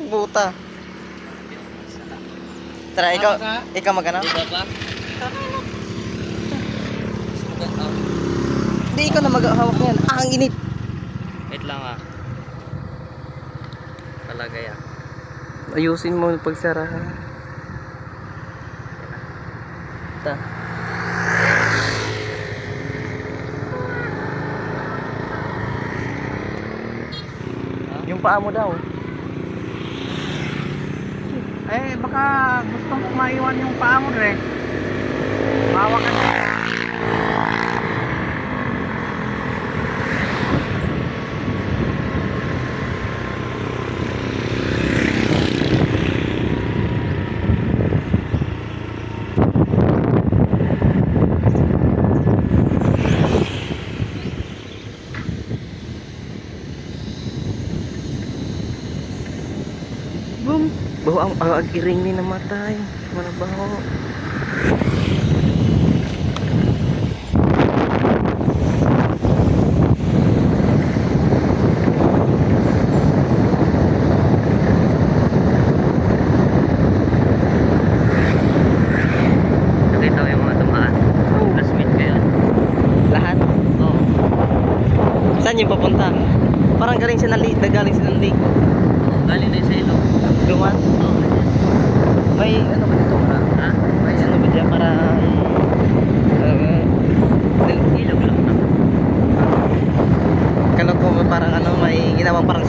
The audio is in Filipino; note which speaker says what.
Speaker 1: Buta. Tara, ikaw magano?
Speaker 2: Di ba ba?
Speaker 1: Hindi, ikaw na maghahawak yan. Ah, ang init.
Speaker 2: Wait lang ah. Talaga yan.
Speaker 1: Ayusin mo pagsara. Ta. Yung paa mo daw.
Speaker 3: Eh, baka gusto mo maiwan yung paa mo, Dre. Bawa ka na.
Speaker 1: Boom. Baho ang iring ni namatay. Mana baho.
Speaker 2: Nakita ko yung mga tumaan. Classmate ko yun.
Speaker 1: Lahat.
Speaker 2: Oo.
Speaker 1: Saan yung papunta? Parang galing siya ng lake.
Speaker 2: Galing na yung sa ilog.
Speaker 1: Duman.
Speaker 2: Oo.
Speaker 1: May ano ba dito para?
Speaker 2: Ha?
Speaker 1: May ano ba dyan para
Speaker 2: Ilog lang naman.
Speaker 1: kala ko parang ano may ginawang parang